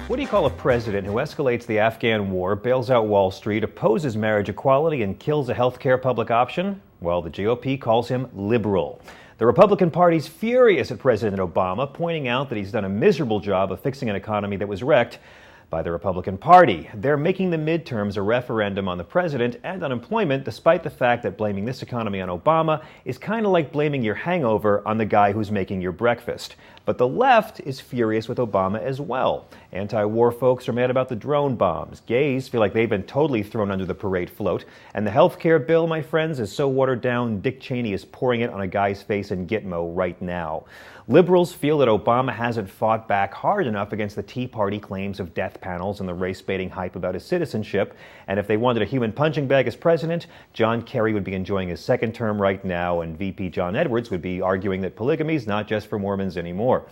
What do you call a president who escalates the Afghan war, bails out Wall Street, opposes marriage equality, and kills a healthcare public option? Well, the GOP calls him liberal. The Republican Party's furious at President Obama, pointing out that he's done a miserable job of fixing an economy that was wrecked by the Republican Party. They're making the midterms a referendum on the president and unemployment, despite the fact that blaming this economy on Obama is kind of like blaming your hangover on the guy who's making your breakfast. But the left is furious with Obama as well. Anti-war folks are mad about the drone bombs. Gays feel like they've been totally thrown under the parade float. And the health care bill, my friends, is so watered down, Dick Cheney is pouring it on a guy's face in Gitmo right now. Liberals feel that Obama hasn't fought back hard enough against the Tea Party claims of death panels and the race-baiting hype about his citizenship. And if they wanted a human punching bag as president, John Kerry would be enjoying his second term right now, and VP John Edwards would be arguing that polygamy is not just for Mormons anymore.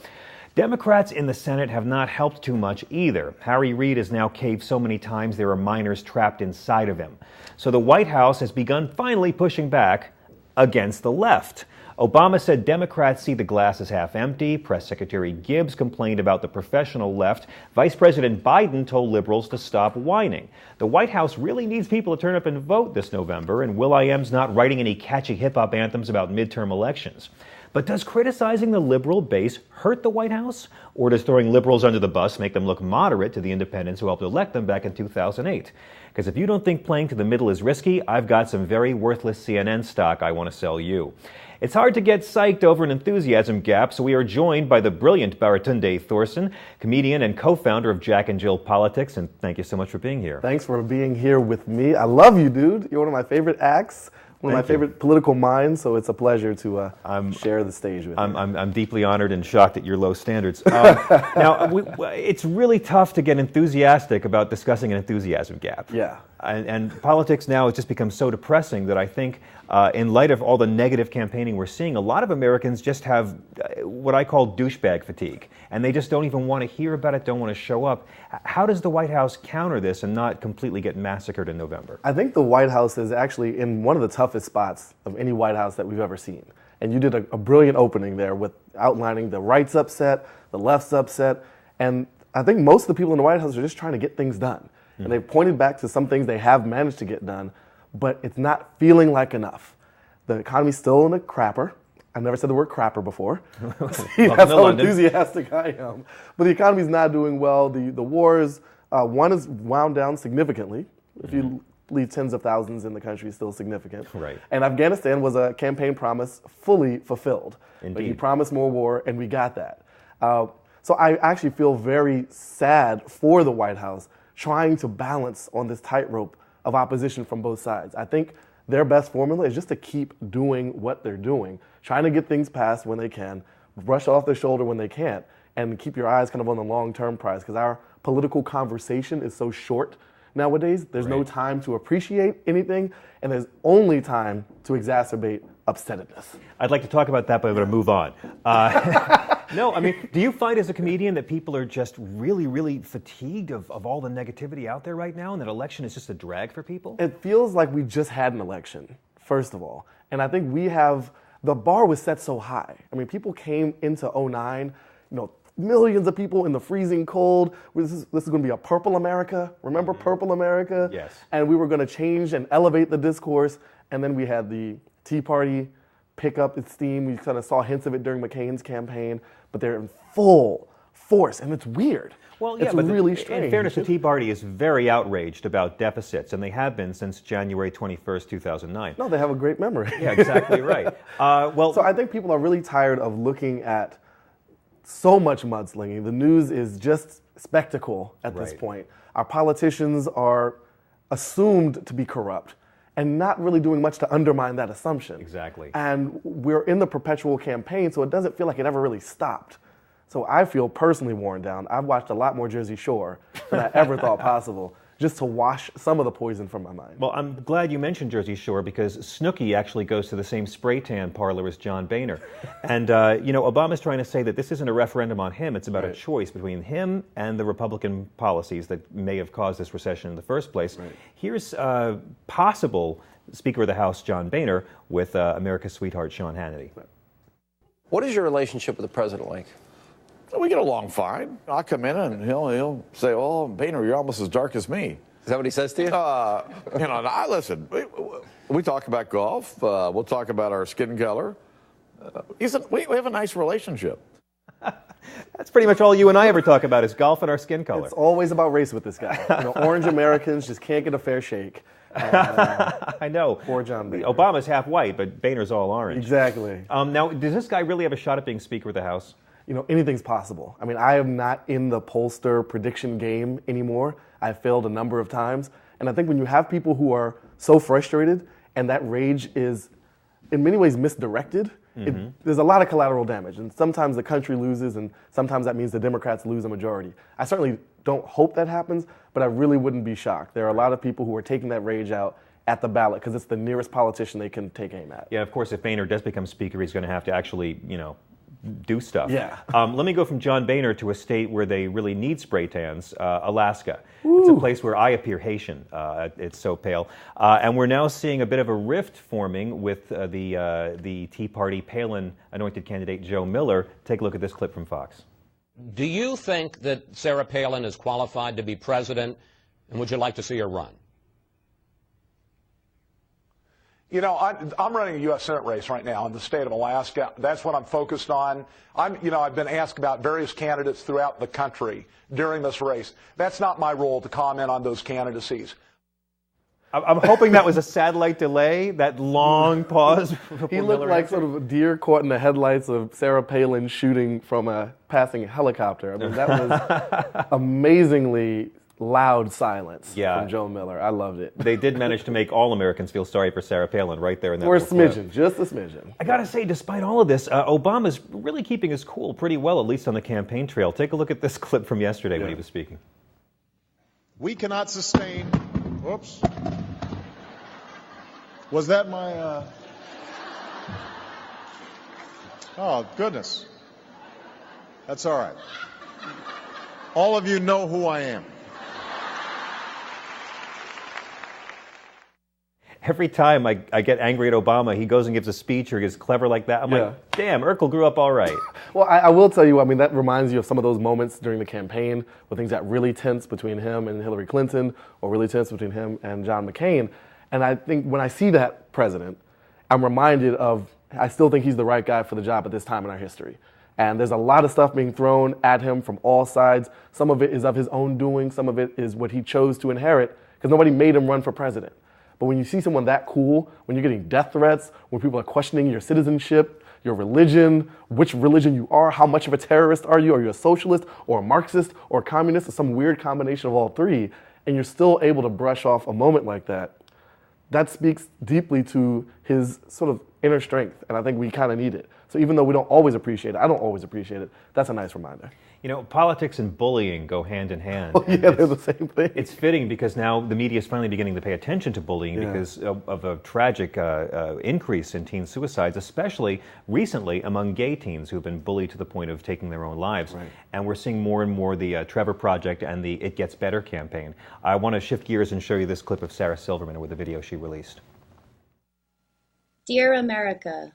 Democrats in the Senate have not helped too much either. Harry Reid has now caved so many times there are minors trapped inside of him. So the White House has begun finally pushing back against the left. Obama said Democrats see the glass as half empty. Press Secretary Gibbs complained about the professional left. Vice President Biden told liberals to stop whining. The White House really needs people to turn up and vote this November, and will.i.am's not writing any catchy hip-hop anthems about midterm elections. But does criticizing the liberal base hurt the White House? Or does throwing liberals under the bus make them look moderate to the independents who helped elect them back in 2008? Because if you don't think playing to the middle is risky, I've got some very worthless CNN stock I want to sell you. It's hard to get psyched over an enthusiasm gap, so we are joined by the brilliant Baratunde Thurston, comedian and co-founder of Jack and Jill Politics, and thank you so much for being here. Thanks for being here with me. I love you, dude. You're one of my favorite acts. One of my favorite political minds, so it's a pleasure to share the stage with you. I'm deeply honored and shocked at your low standards. Now, it's really tough to get enthusiastic about discussing an enthusiasm gap. Yeah. And politics now has just become so depressing that I think, in light of all the negative campaigning we're seeing, a lot of Americans just have what I call douchebag fatigue, and they just don't even want to hear about it, don't want to show up. How does the White House counter this and not completely get massacred in November? I think the White House is actually in one of the toughest spots of any White House that we've ever seen. And you did a brilliant opening there with outlining the right's upset, the left's upset, and I think most of the people in the White House are just trying to get things done. And they've pointed back to some things they have managed to get done, but it's not feeling like enough. The economy's still in a crapper. I've never said the word crapper before. See, that's how enthusiastic I am. But the economy's not doing well. The wars, one is wound down significantly. If you leave tens of thousands in the country, it's still significant. Right. And Afghanistan was a campaign promise fully fulfilled. Indeed. But he promised more war, and we got that. So I actually feel very sad for the White House trying to balance on this tightrope of opposition from both sides. I think their best formula is just to keep doing what they're doing, trying to get things passed when they can, brush off their shoulder when they can't, and keep your eyes kind of on the long-term prize, because our political conversation is so short nowadays. There's no time to appreciate anything, and there's only time to exacerbate upsetness. I'd like to talk about that, but I'm going to move on. No, I mean, do you find as a comedian that people are just really, really fatigued of all the negativity out there right now, and that election is just a drag for people? It feels like we just had an election, first of all. And I think the bar was set so high. I mean, people came into 2009, millions of people in the freezing cold. This is going to be a purple America. Remember purple America? Yes. And we were going to change and elevate the discourse. And then we had the Tea Party pick up its steam. We kind of saw hints of it during McCain's campaign, but they're in full force, and it's weird. Well, yeah, it's but really strange. In fairness, the Tea Party is very outraged about deficits, and they have been since January 21st, 2009. No, they have a great memory. Yeah, exactly right. So I think people are really tired of looking at so much mudslinging. The news is just spectacle at this point. Our politicians are assumed to be corrupt and not really doing much to undermine that assumption. Exactly. And we're in the perpetual campaign, so it doesn't feel like it ever really stopped. So I feel personally worn down. I've watched a lot more Jersey Shore than I ever thought possible, just to wash some of the poison from my mind. Well, I'm glad you mentioned Jersey Shore, because Snooki actually goes to the same spray tan parlor as John Boehner. And, Obama's trying to say that this isn't a referendum on him. It's about a choice between him and the Republican policies that may have caused this recession in the first place. Right. Here's possible Speaker of the House John Boehner with America's sweetheart Sean Hannity. What is your relationship with the president like? We get along fine. I'll come in and he'll say, "Oh, Boehner, you're almost as dark as me." Is that what he says to you? I listen. We talk about golf. We'll talk about our skin color. We have a nice relationship. That's pretty much all you and I ever talk about is golf and our skin color. It's always about race with this guy. Orange Americans just can't get a fair shake. I know. Poor John Boehner. Obama's half white, but Boehner's all orange. Exactly. Now, does this guy really have a shot at being Speaker of the House? Anything's possible. I mean, I am not in the pollster prediction game anymore. I've failed a number of times. And I think when you have people who are so frustrated and that rage is in many ways misdirected, there's a lot of collateral damage. And sometimes the country loses, and sometimes that means the Democrats lose a majority. I certainly don't hope that happens, but I really wouldn't be shocked. There are a lot of people who are taking that rage out at the ballot because it's the nearest politician they can take aim at. Yeah, of course, if Boehner does become Speaker, he's going to have to actually, do stuff. Yeah. Let me go from John Boehner to a state where they really need spray tans, Alaska. Ooh. It's a place where I appear Haitian. It's so pale. And we're now seeing a bit of a rift forming with the Tea Party Palin-anointed candidate Joe Miller. Take a look at this clip from Fox. Do you think that Sarah Palin is qualified to be president, and would you like to see her run? I'm running a U.S. Senate race right now in the state of Alaska. That's what I'm focused on. I've been asked about various candidates throughout the country during this race. That's not my role to comment on those candidacies. I'm hoping that was a satellite delay, that long pause. He looked like sort of a deer caught in the headlights of Sarah Palin shooting from a passing helicopter. I mean, that was amazingly loud silence from Joe Miller. I loved it. They did manage to make all Americans feel sorry for Sarah Palin right there in that For a little clip. smidgen, just a smidgen. I gotta say, despite all of this, Obama's really keeping his cool pretty well, at least on the campaign trail. Take a look at this clip from yesterday when he was speaking. We cannot sustain, whoops. Was that my, oh goodness. That's all right. All of you know who I am. Every time I get angry at Obama, he goes and gives a speech or gets clever like that. I'm like, damn, Urkel grew up all right. Well, I will tell you, I mean, that reminds you of some of those moments during the campaign where things got really tense between him and Hillary Clinton, or really tense between him and John McCain. And I think when I see that president, I'm reminded of, I still think he's the right guy for the job at this time in our history. And there's a lot of stuff being thrown at him from all sides. Some of it is of his own doing. Some of it is what he chose to inherit, because nobody made him run for president. But when you see someone that cool, when you're getting death threats, when people are questioning your citizenship, your religion, which religion you are, how much of a terrorist are you a socialist or a Marxist or a communist or some weird combination of all three, and you're still able to brush off a moment like that, that speaks deeply to his sort of inner strength, and I think we kind of need it. So even though we don't always appreciate it, I don't always appreciate it, that's a nice reminder. Politics and bullying go hand in hand. Oh, yeah, they're the same thing. It's fitting because now the media is finally beginning to pay attention to bullying because of a tragic increase in teen suicides, especially recently among gay teens who've been bullied to the point of taking their own lives. Right. And we're seeing more and more the Trevor Project and the It Gets Better campaign. I want to shift gears and show you this clip of Sarah Silverman with a video she released. Dear America,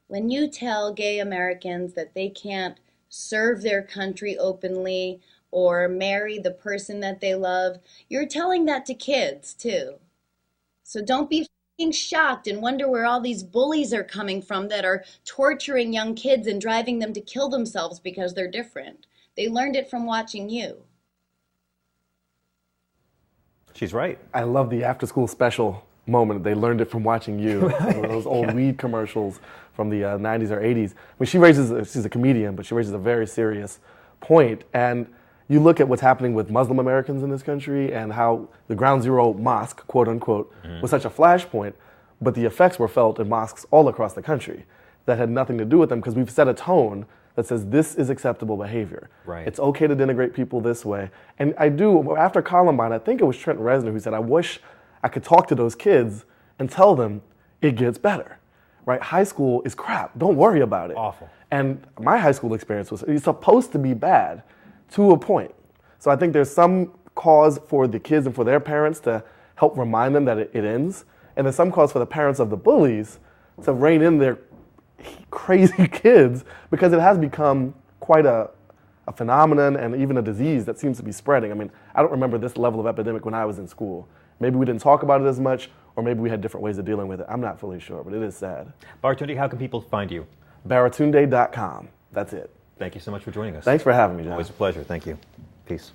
when you tell gay Americans that they can't serve their country openly or marry the person that they love, you're telling that to kids too. So don't be shocked and wonder where all these bullies are coming from that are torturing young kids and driving them to kill themselves because they're different. They learned it from watching you. She's right. I love the after-school special moment. They learned it from watching you. Those old weed commercials from the 90s or 80s. I mean, she's a comedian, but she raises a very serious point. And you look at what's happening with Muslim Americans in this country and how the Ground Zero mosque, quote unquote, was such a flashpoint, but the effects were felt in mosques all across the country that had nothing to do with them, because we've set a tone that says this is acceptable behavior. Right. It's okay to denigrate people this way. And I do, after Columbine, I think it was Trent Reznor who said, I wish I could talk to those kids and tell them it gets better, right? High school is crap. Don't worry about it. Awful. And my high school experience was, it's supposed to be bad to a point. So I think there's some cause for the kids and for their parents to help remind them that it ends. And there's some cause for the parents of the bullies to rein in their crazy kids, because it has become quite a a phenomenon and even a disease that seems to be spreading. I mean, I don't remember this level of epidemic when I was in school. Maybe we didn't talk about it as much, or maybe we had different ways of dealing with it. I'm not fully sure, but it is sad. Baratunde, how can people find you? Baratunde.com. That's it. Thank you so much for joining us. Thanks for having me, John. Always a pleasure. Thank you. Peace.